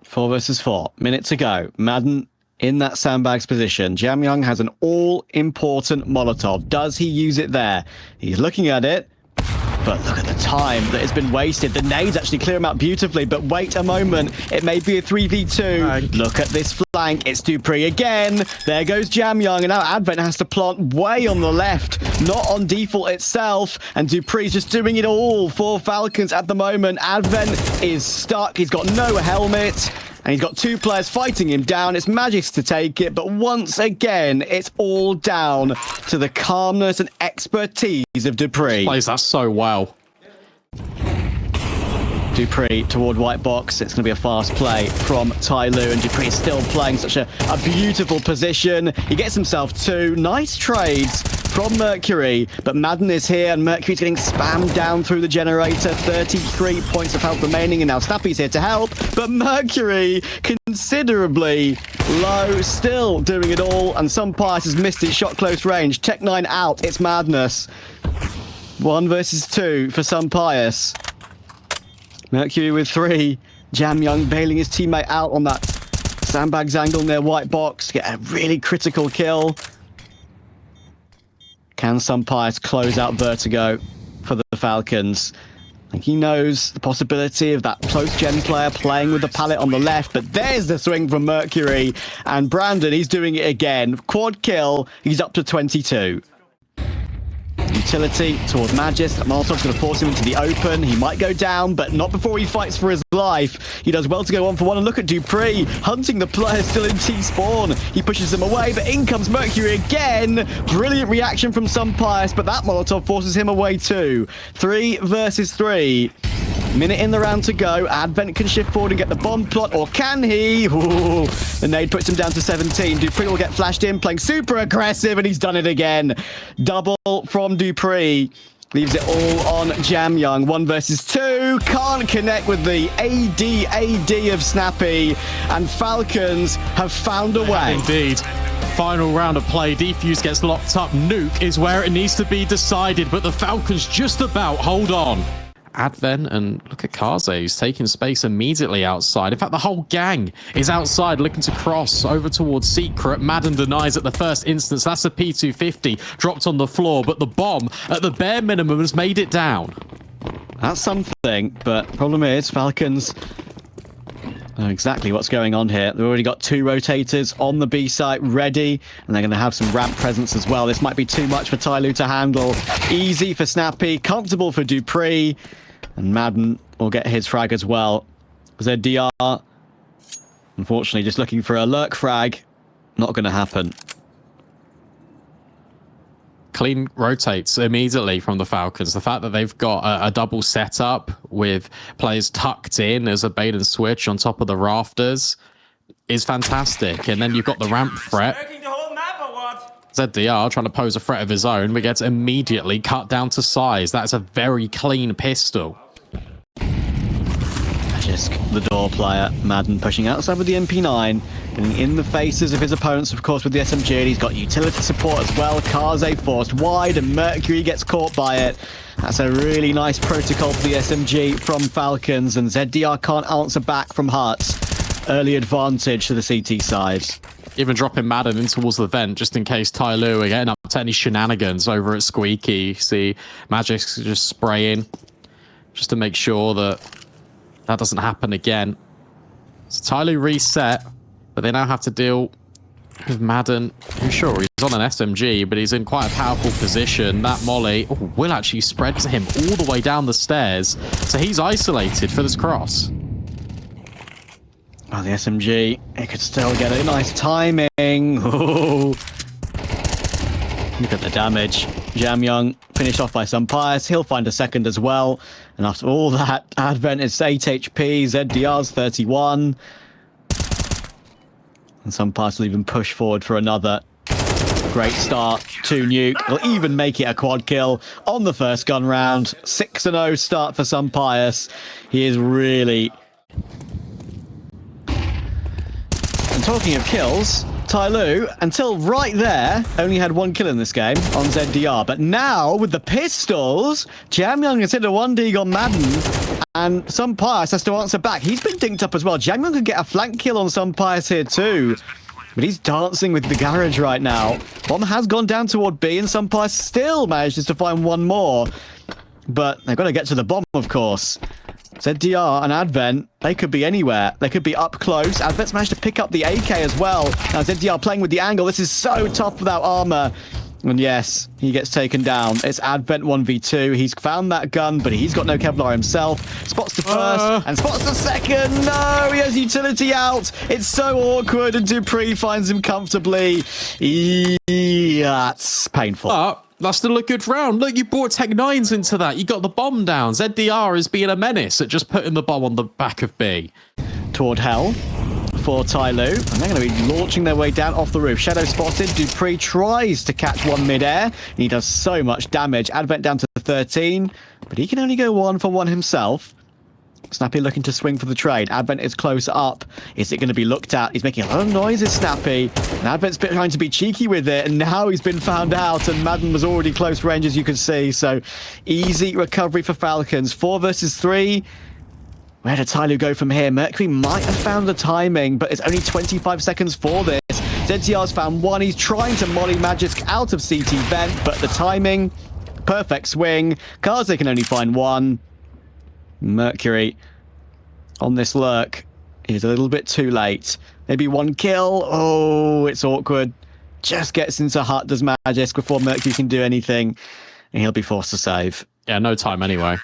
4 versus 4. Minute to go. Madden in that sandbags position. Jamyoung has an all-important Molotov. Does he use it there? He's looking at it. But look at the time that has been wasted. The nades actually clear him out beautifully, but wait a moment. It may be a 3v2. Look at this flank. It's dupreeh again. There goes Jamyoung, and now Advent has to plant way on the left, not on default itself. And dupreeh's just doing it all for Falcons at the moment. Advent is stuck. He's got no helmet. And he's got two players fighting him down. It's Magic's to take it, but once again, it's all down to the calmness and expertise of Dupree. Plays that so well. Dupree toward white box. It's going to be a fast play from Tyloo, and Dupree is still playing such a beautiful position. He gets himself two nice trades from Mercury, but Madden is here, and Mercury's getting spammed down through the generator. 33 points of health remaining, and now Snappy's here to help, but Mercury considerably low, still doing it all, and Sunpius has missed his shot close range. Tech9 out. It's madness. 1 versus 2 for Sunpius. Mercury with 3. Jamyoung bailing his teammate out on that sandbags angle near white box. Get a really critical kill. Can Sunpius close out Vertigo for the Falcons? I think he knows the possibility of that close-gen player playing with the pallet on the left, but there's the swing from Mercury. And Brandon, he's doing it again. Quad kill. He's up to 22. Utility toward Magis. Molotov's going to force him into the open. He might go down, but not before he fights for his life. He does well to go 1-for-1, and look at Dupree hunting the player still in T-spawn. He pushes him away, but in comes Mercury again. Brilliant reaction from Sunpius, but that Molotov forces him away too. 3 versus 3. Minute in the round to go. Advent can shift forward and get the bomb plot, or can he? Ooh, the nade puts him down to 17. Dupree will get flashed in, playing super aggressive, and he's done it again. Double from Dupree. Leaves it all on Jamyoung. 1 versus 2. Can't connect with the AD of Snappy. And Falcons have found a way. Indeed. Final round of play. Defuse gets locked up. Nuke is where it needs to be decided, but the Falcons just about hold on. Advent, and look at Kaze, who's taking space immediately outside. In fact, the whole gang is outside looking to cross over towards Secret. Madden denies at the first instance. That's a P250 dropped on the floor, but the bomb at the bare minimum has made it down. That's something, but problem is Falcons know exactly what's going on here. They've already got 2 rotators on the B site ready, and they're going to have some ramp presence as well. This might be too much for Tyloo to handle. Easy for Snappy, comfortable for Dupree, and Madden will get his frag as well. ZDR, unfortunately, just looking for a lurk frag. Not going to happen. Clean rotates immediately from the Falcons. The fact that they've got a double setup with players tucked in as a bait and switch on top of the rafters is fantastic. And then you've got the ramp threat. ZDR trying to pose a threat of his own, but gets immediately cut down to size. That's a very clean pistol. Just the door player, Madden pushing outside with the MP9, getting in the faces of his opponents, of course, with the SMG, and he's got utility support as well. Kaze forced wide, and Mercury gets caught by it. That's a really nice protocol for the SMG from Falcons, and ZDR can't answer back from Hearts. Early advantage to the CT side. Even dropping Madden in towards the vent, just in case Tyloo are getting up to any shenanigans over at Squeaky. See Magic's just spraying, just to make sure that that doesn't happen again. So Tyloo reset, but they now have to deal with Madden. I'm sure he's on an SMG, but he's in quite a powerful position. That molly will actually spread to him all the way down the stairs. So he's isolated for this cross. Oh, the SMG, it could still get a nice timing. Ooh. Look at the damage. Jamyoung finished off by Sunpius. He'll find a second as well. And after all that, Advent is 8 HP. ZDR's 31. And Sunpius will even push forward for another. Great start to Nuke. He'll even make it a quad kill on the first gun round. 6-0 start for Sunpius. He is really... And talking of kills, Tyloo, until right there, only had 1 kill in this game on ZDR. But now, with the pistols, Jamyoung has hit a 1D on Madden, and Sunpius has to answer back. He's been dinked up as well. Jamyoung could get a flank kill on Sunpius here too. But he's dancing with the garage right now. Bomb has gone down toward B, and Sunpius still manages to find 1 more. But they've got to get to the bomb, of course. ZDR and Advent, they could be anywhere. They could be up close. Advent's managed to pick up the AK as well. Now ZDR playing with the angle. This is so tough without armor. And yes, he gets taken down. It's Advent 1v2. He's found that gun, but he's got no Kevlar himself. Spots the first and spots the second. No, he has utility out. It's so awkward, and Dupree finds him comfortably. That's painful. But that's still a good round. Look, you brought Tech 9s into that. You got the bomb down. ZDR is being a menace at just putting the bomb on the back of B. Toward hell for Tyloo, and they're going to be launching their way down off the roof. Shadow spotted. Dupree tries to catch one mid-air. He does so much damage. Advent down to 13, but he can only go 1-for-1 himself. Snappy looking to swing for the trade. Advent is close up. Is it going to be looked at? He's making a lot of noises, Snappy. And Advent's trying to be cheeky with it, and now he's been found out, and Madden was already close range, as you can see. So easy recovery for Falcons. 4 versus 3. Where did Tyloo go from here? Mercury might have found the timing, but it's only 25 seconds for this. ZTR's found one. He's trying to molly Magisk out of CT vent, but the timing, perfect swing. Kaze can only find one. Mercury on this lurk is a little bit too late. Maybe one kill. Oh, it's awkward. Just gets into hut, does Magisk, before Mercury can do anything, and he'll be forced to save. Yeah, no time anyway.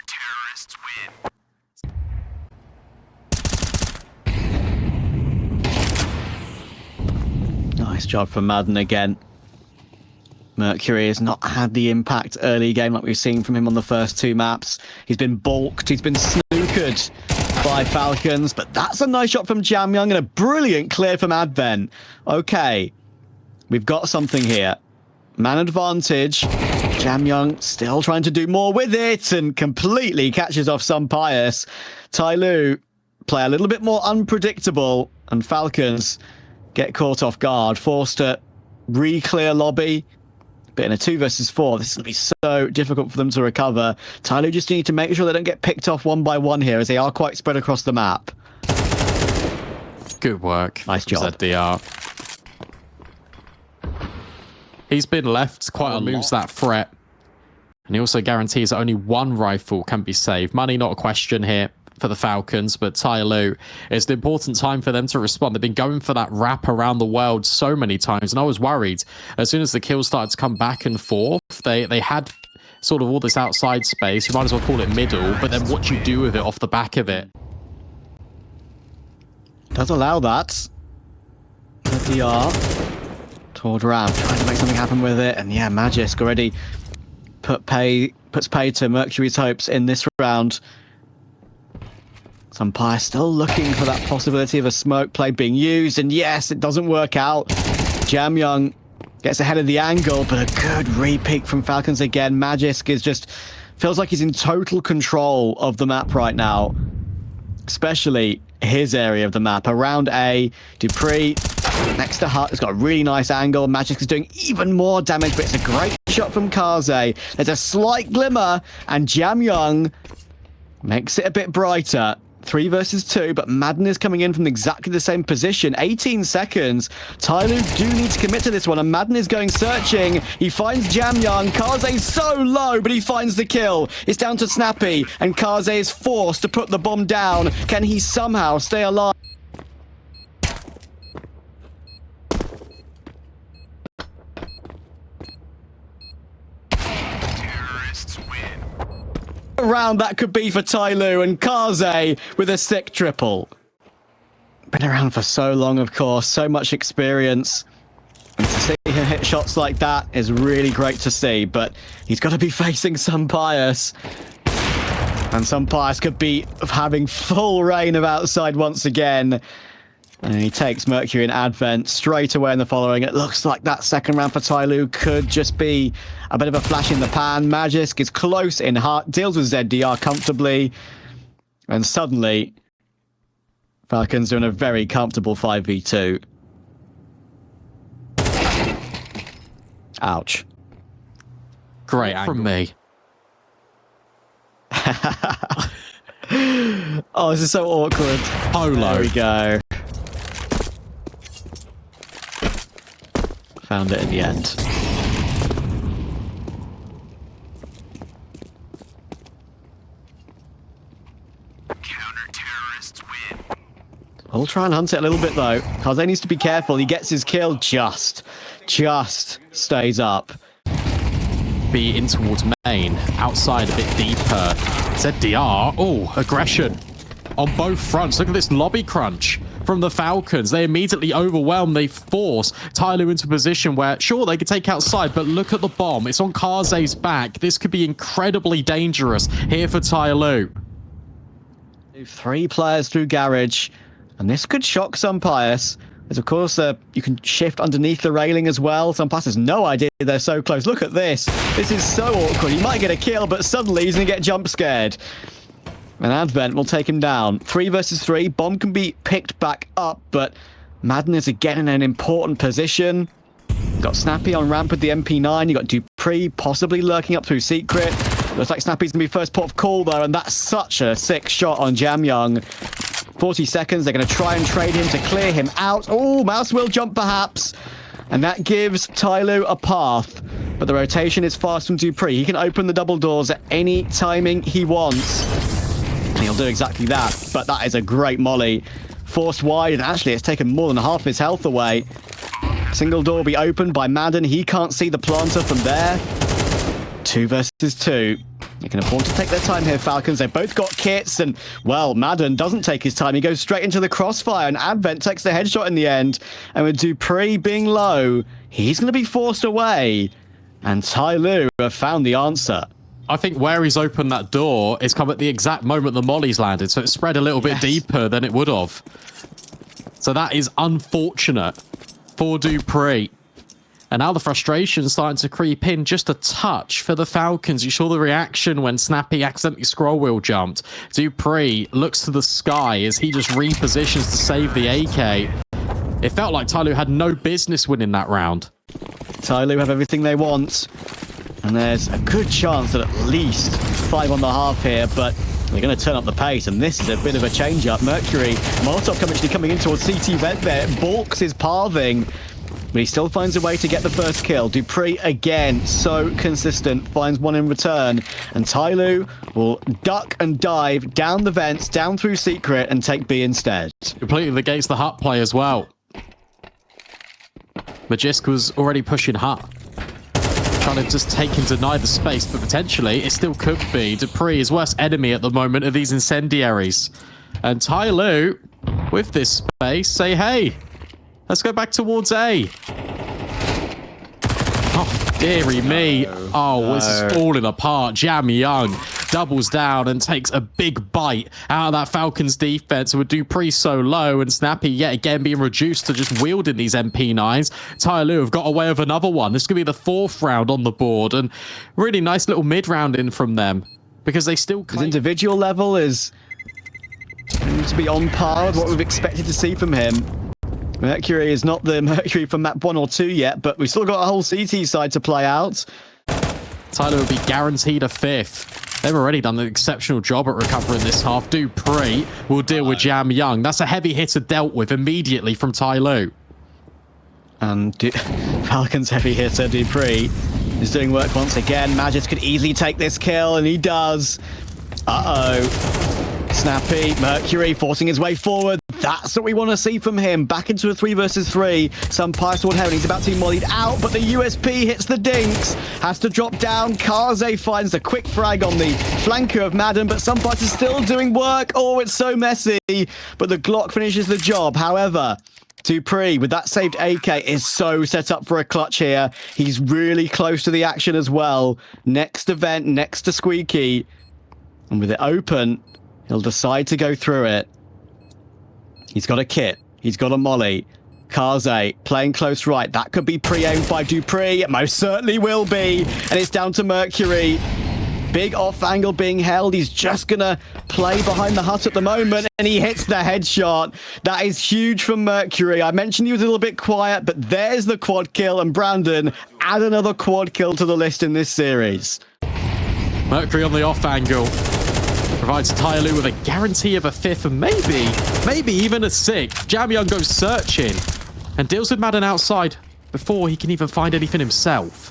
Nice job from Madden again. Mercury has not had the impact early game like we've seen from him on the first 2 maps. He's been balked, he's been snookered by Falcons, but that's a nice shot from Jamyoung and a brilliant clear from Advent. Okay, we've got something here. Man advantage. Jamyoung still trying to do more with it and completely catches off some Pius. Tyloo play a little bit more unpredictable, and Falcons get caught off guard, forced to re-clear lobby. But in a 2 versus 4, this is going to be so difficult for them to recover. Tyloo just need to make sure they don't get picked off one by one here, as they are quite spread across the map. Good work. Nice job. ZDR. He's been left, quite removes that threat. And he also guarantees that only one rifle can be saved. Money not a question here for the Falcons, but Tyloo, it's an important time for them to respond. They've been going for that wrap around the world so many times, and I was worried as soon as the kills started to come back and forth. They had sort of all this outside space. You might as well call it middle, but then what you do with it off the back of it. Does allow that. DR toward ramp, trying to make something happen with it, and yeah, Magisk already puts pay to Mercury's hopes in this round. Umpire still looking for that possibility of a smoke play being used, and yes, it doesn't work out. Jamyoung gets ahead of the angle, but a good re-peek from Falcons again. Magisk is just feels like he's in total control of the map right now, especially his area of the map around A. Dupree next to Hut has got a really nice angle. Magisk is doing even more damage, but it's a great shot from Kaze. There's a slight glimmer, and Jamyoung makes it a bit brighter. 3 versus 2, but Madden is coming in from exactly the same position. 18 seconds. Tyloo do need to commit to this one, and Madden is going searching. He finds Jamyoung. Kaze's so low, but he finds the kill. It's down to Snappy, and Kaze is forced to put the bomb down. Can he somehow stay alive? Round that could be for Tyloo, and Kaze with a sick triple. Been around for so long, of course, so much experience, and to see him hit shots like that is really great to see, but he's got to be facing some Pius, and some Pius could be having full reign of outside once again. And he takes Mercury and Advent straight away in the following. It looks like that second round for Tyloo could just be a bit of a flash in the pan. Magisk is close in heart, deals with ZDR comfortably. And suddenly, Falcons are in a very comfortable 5v2. Ouch. Great angle. From me. Oh, this is so awkward. Polo. There we go. Found it in the end. Counter-terrorists win. We'll try and hunt it a little bit though. Kaze needs to be careful. He gets his kill, just stays up. be in towards main, outside a bit deeper. ZDR, oh, aggression on both fronts. Look at this lobby crunch from the Falcons. They immediately overwhelm. They force Tyloo into a position where, sure, they could take outside, but look at the bomb. It's on Karze's back. This could be incredibly dangerous here for Tyloo. 3 players through Garage, and this could shock some Pius. As of course, you can shift underneath the railing as well. Some Pius has no idea they're so close. Look at this. This is so awkward. He might get a kill, but suddenly he's going to get jump scared. And Advent will take him down. 3 versus 3. Bomb can be picked back up, but Madden is again in an important position. Got Snappy on ramp with the MP9. You got Dupree possibly lurking up through Secret. Looks like Snappy's going to be first port of call, though, and that's such a sick shot on Jamyoung. 40 seconds. They're going to try and trade him to clear him out. Oh, Mouse will jump, perhaps. And that gives Tyloo a path. But the rotation is fast from Dupree. He can open the double doors at any timing he wants. And he'll do exactly that. But that is a great molly. Forced wide, and actually it's taken more than half his health away. Single door will be opened by Madden. He can't see the planter from there. 2 versus 2. You can afford to take their time here, Falcons. They've both got kits, and, well, Madden doesn't take his time. He goes straight into the crossfire, and Advent takes the headshot in the end. And with Dupree being low, he's going to be forced away. And Tyloo have found the answer. I think where he's opened that door is come at the exact moment the molly's landed, so it spread a little bit deeper than it would have. So that is unfortunate for Dupree. And now the frustration's starting to creep in just a touch for the Falcons. You saw the reaction when Snappy accidentally scroll wheel jumped. Dupree looks to the sky as he just repositions to save the AK. It felt like Tyloo had no business winning that round. Tyloo have everything they want. And there's a good chance that at least 5 on the half here, but they're going to turn up the pace, and this is a bit of a change-up. Mercury, Molotov actually coming in towards CT Vent there, balks his pathing. But he still finds a way to get the first kill. Dupree, again, so consistent, finds one in return. And Tyloo will duck and dive down the vents, down through Secret, and take B instead. Completely negates the Hut play as well. Magisk was already pushing Hut, trying to just take and deny the space, but potentially it still could be. Dupree is worst enemy at the moment of these incendiaries. And Tyloo, with this space, say, hey, let's go back towards A. Oh, dearie me. Oh, this is falling apart. Jamyoung doubles down and takes a big bite out of that Falcons defense with Dupree so low and Snappy yet again being reduced to just wielding these MP9s. Tyloo have got away with another one. This could be the 4th round on the board, and really nice little mid-round in from them because they still... His individual level is to be on par with what we've expected to see from him. Mercury is not the Mercury from map 1 or 2 yet, but we've still got a whole CT side to play out. Tyloo will be guaranteed a 5th. They've already done an exceptional job at recovering this half. Dupree will deal with Jamyoung. That's a heavy hitter dealt with immediately from Tyloo. And Falcons heavy hitter Dupree is doing work once again. Magis could easily take this kill, and he does. Snappy, Mercury forcing his way forward. That's what we want to see from him. Back into a 3 versus 3. Some Pius toward Heron. He's about to be mollied out, but the USP hits the dinks. Has to drop down. Karze finds a quick frag on the flanker of Madden, but some Pius is still doing work. Oh, it's so messy. But the Glock finishes the job. However, Dupree, with that saved AK, is so set up for a clutch here. He's really close to the action as well. Next event, next to Squeaky. And with it open, he'll decide to go through it. He's got a kit. He's got a molly. Karze playing close right. That could be pre-aimed by Dupree. It most certainly will be. And it's down to Mercury. Big off angle being held. He's just going to play behind the hut at the moment. And he hits the headshot. That is huge from Mercury. I mentioned he was a little bit quiet, but there's the quad kill. And Brandon, add another quad kill to the list in this series. Mercury on the off angle provides Tyloo with a guarantee of a 5th and maybe even a 6th. Jamyoung goes searching and deals with Madden outside before he can even find anything himself.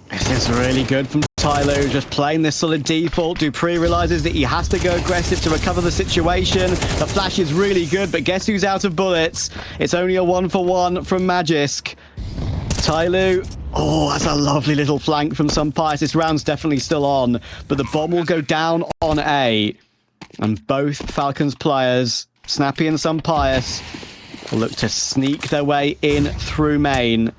This is really good from Tyloo, just playing this solid default. Dupree realizes that he has to go aggressive to recover the situation. The flash is really good, but guess who's out of bullets? It's only a 1-for-1 from Magisk. Tyloo. Oh, that's a lovely little flank from Sunpius. This round's definitely still on, but the bomb will go down on A. And both Falcons players, Snappy and Sunpius, will look to sneak their way in through main,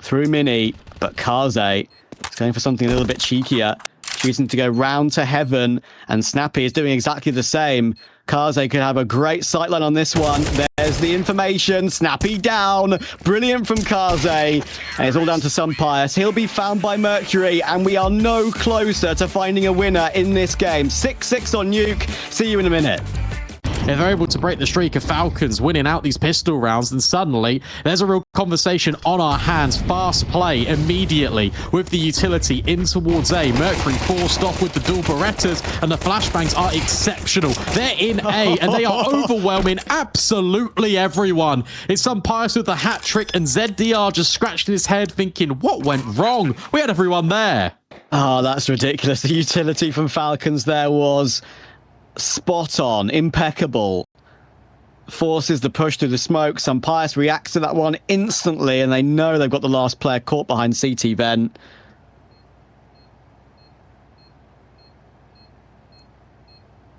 through mini. But Kaze is going for something a little bit cheekier, choosing to go round to heaven, and Snappy is doing exactly the same. Kaze could have a great sightline on this one. There's the information. Snappy down. Brilliant from Kaze. And it's all down to Sunpius. He'll be found by Mercury, and we are no closer to finding a winner in this game. 6-6 on Nuke. See you in a minute. If they're able to break the streak of Falcons winning out these pistol rounds, then suddenly there's a real conversation on our hands. Fast play immediately with the utility in towards A. Mercury forced off with the dual Berettas, and the flashbangs are exceptional. They're in A, and they are overwhelming absolutely everyone. It's Sunpius with the hat trick, and ZDR just scratched his head thinking, what went wrong? We had everyone there. Oh, that's ridiculous. The utility from Falcons there was spot on, impeccable. Forces the push through the smoke. Sunpius reacts to that one instantly, and they know they've got the last player caught behind CT vent.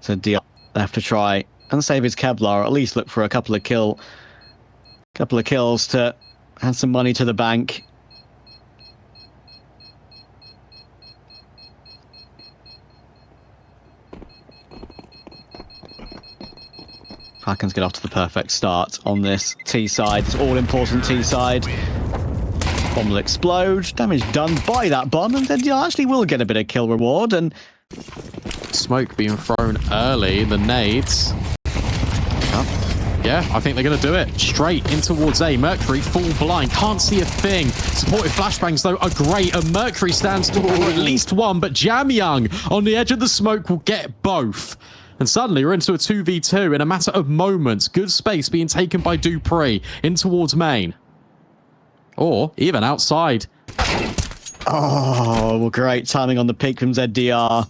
So Dion have to try and save his Kevlar, or at least look for a couple of kills to add some money to the bank. Falcons get off to the perfect start on this T side. It's all-important T side. Bomb will explode. Damage done by that bomb, and then you actually will get a bit of kill reward. And smoke being thrown early. The nades. Yeah, I think they're going to do it. Straight in towards A. Mercury full blind. Can't see a thing. Supportive flashbangs, though, are great. And Mercury stands tall for at least one. But Jamyang on the edge of the smoke will get both. And suddenly we're into a 2v2 in a matter of moments. Good space being taken by Dupree in towards main. Or even outside. oh, well, great timing on the peak from ZDR.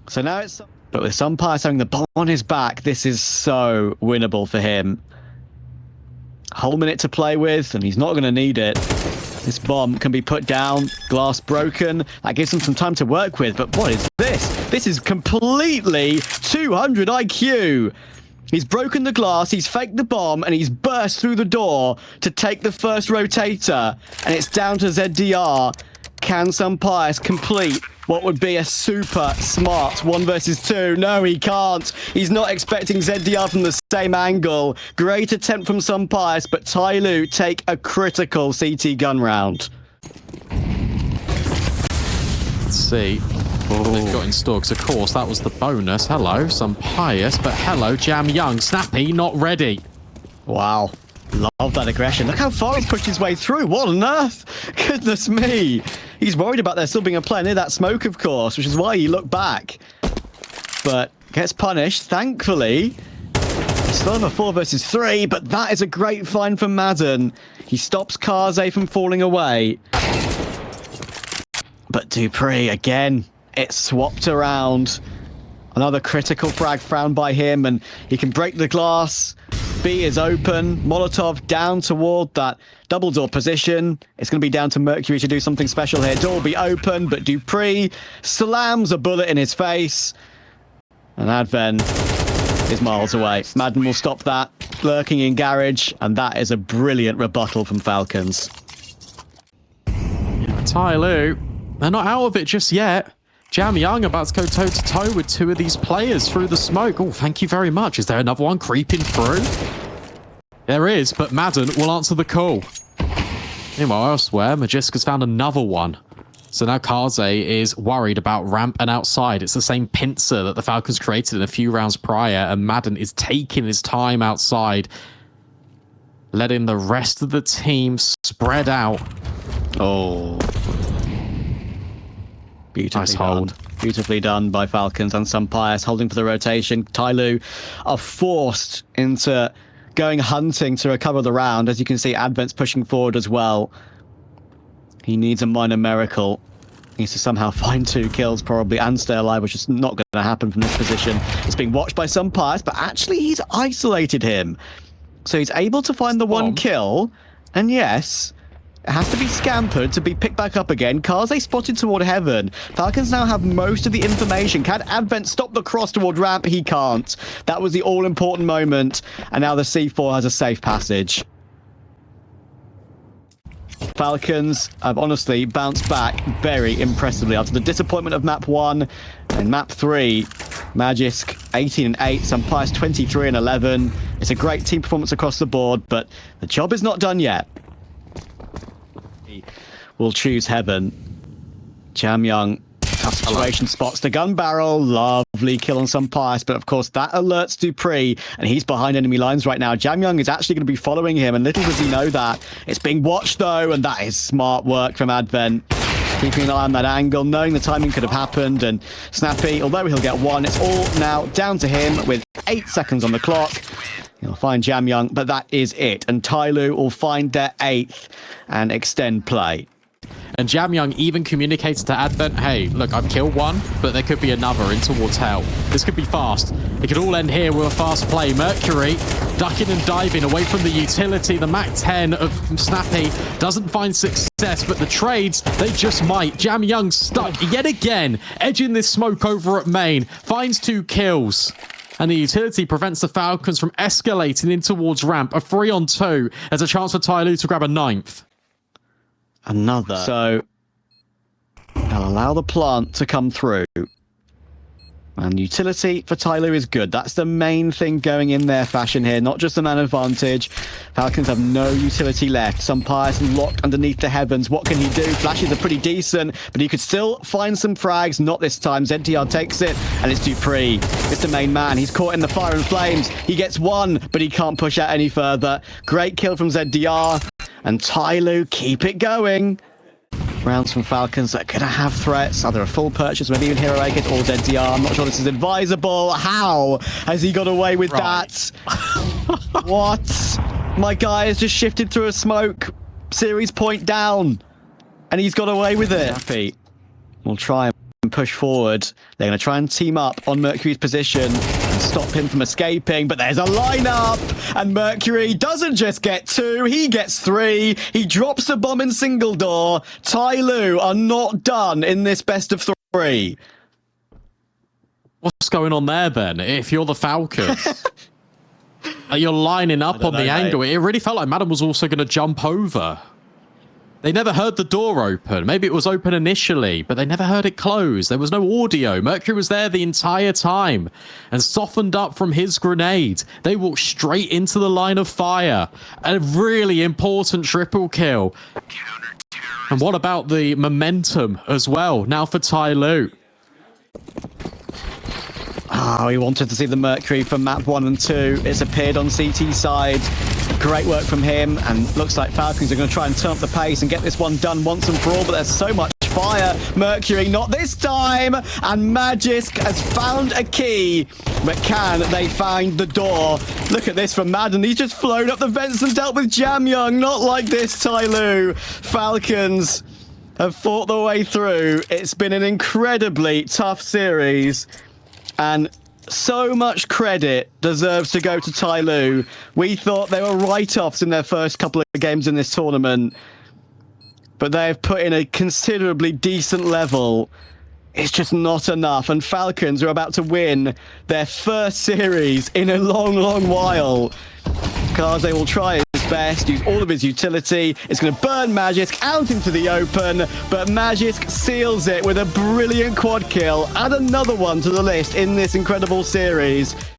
So now it's... But with Sunpius having the bomb on his back, this is so winnable for him. Whole minute to play with, and he's not going to need it. This bomb can be put down, glass broken. That gives him some time to work with, but what is this? This is completely 200 IQ. He's broken the glass, he's faked the bomb, and he's burst through the door to take the first rotator. And it's down to ZDR. Can Sunpius complete what would be a super smart 1 versus 2? No, he can't. He's not expecting ZDR from the same angle. Great attempt from Sunpius, but Tyloo take a critical CT gun round. Let's see what they've got in store, because of course that was the bonus. Hello, Sunpius, but hello, Jamyang. Snappy, not ready. Wow. Love that aggression. Look how far he's pushed his way through. What on earth? Goodness me. He's worried about there still being a player near that smoke, of course, which is why he looked back. But gets punished, thankfully. Still have a 4 versus 3, but that is a great find from Madden. He stops Kaze from falling away. But Dupree, again, it's swapped around. Another critical frag found by him, and he can break the glass. B is open. Molotov down toward that double door position. It's going to be down to Mercury to do something special here. Door will be open, but Dupree slams a bullet in his face. And Adven is miles away. Madden will stop that. Lurking in garage, and that is a brilliant rebuttal from Falcons. Tyloo, they're not out of it just yet. Jamyang about to go toe-to-toe with 2 of these players through the smoke. Oh, thank you very much. Is there another one creeping through? There is, but Madden will answer the call. Meanwhile, elsewhere, Magiska's found another one. So now Kaze is worried about ramp and outside. It's the same pincer that the Falcons created in a few rounds prior, and Madden is taking his time outside, letting the rest of the team spread out. Oh. Beautifully nice hold. done. Beautifully done by Falcons, and Sunpius holding for the rotation. Tyloo are forced into going hunting to recover the round. As you can see, Advent's pushing forward as well. He needs a minor miracle. He needs to somehow find 2 kills probably and stay alive, which is not going to happen from this position. It's being watched by Sunpius, but actually he's isolated him. So he's able to find the 1 kill. And yes, It has to be scampered to be picked back up again. Kaze spotted toward heaven. Falcons now have most of the information. Can Advent stop the cross toward ramp? He can't. That was the all-important moment. And now the C4 has a safe passage. Falcons have honestly bounced back very impressively after the disappointment of map 1 and map 3. Magisk 18-8, Sampires 23-11. It's a great team performance across the board, but the job is not done yet. We'll choose heaven. Jamyoung, tough situation, spots the gun barrel. Lovely kill on Sampires, but of course that alerts Dupree, and he's behind enemy lines right now. Jamyoung is actually going to be following him, and little does he know that. It's being watched though, and that is smart work from Advent. Keeping an eye on that angle, knowing the timing could have happened, and Snappy, although he'll get one, it's all now down to him with 8 seconds on the clock. He'll find Jamyoung, but that is it. And Tyloo will find their 8th and extend play. And Jamyoung even communicates to Advent, hey, look, I've killed one, but there could be another in towards hell. This could be fast. It could all end here with a fast play. Mercury ducking and diving away from the utility. The Mac 10 of Snappy doesn't find success, but the trades, they just might. Jamyoung stuck yet again, edging this smoke over at main, finds 2 kills. And the utility prevents the Falcons from escalating in towards ramp. A 3-on-2. There's a chance for Tyloo to grab a 9th. Another. So I'll allow the plant to come through. And utility for Tyloo is good. That's the main thing going in their fashion here, not just the man advantage. Falcons have no utility left. Sampires locked underneath the heavens. What can he do? Flashes are pretty decent, but he could still find some frags. Not this time. ZTR takes it, and it's Dupree. It's the main man. He's caught in the fire and flames. He gets one, but he can't push out any further. Great kill from ZDR. And Tyloo keep it going. Rounds from Falcons that are going to have threats. Either a full purchase, maybe even Hero Agate or ZDR. I'm not sure this is advisable. How has he got away with that? What? My guy has just shifted through a smoke. Series point down. And he's got away with it. Happy. We'll try and push forward. They're going to try and team up on Mercury's position and stop him from escaping, but there's a lineup, and Mercury doesn't just get 2, he gets 3. He drops the bomb in single door. Tyloo are not done in this best of 3. What's going on there then? If you're the Falcons, you're lining up on the angle. It really felt like Madden was also going to jump over. They never heard the door open. Maybe it was open initially, but they never heard it close. There was no audio. Mercury was there the entire time and softened up from his grenade. They walked straight into the line of fire. A really important triple kill. And what about the momentum as well? Now for Tyloo. Oh, he wanted to see the Mercury from map 1 and 2. It's appeared on CT side. Great work from him, and looks like Falcons are going to try and turn up the pace and get this one done once and for all, but there's so much fire. Mercury, not this time, and Magisk has found a key, but can they find the door? Look at this from Madden. He's just flown up the vents and dealt with Jamyoung. Not like this, Tyloo. Falcons have fought their way through. It's been an incredibly tough series, and so much credit deserves to go to Tyloo. We thought they were write-offs in their first couple of games in this tournament, but they've put in a considerably decent level. It's just not enough, and Falcons are about to win their first series in a long, long while. Kaze will try his best, use all of his utility. It's going to burn Magisk out into the open, but Magisk seals it with a brilliant quad kill. Add another one to the list in this incredible series.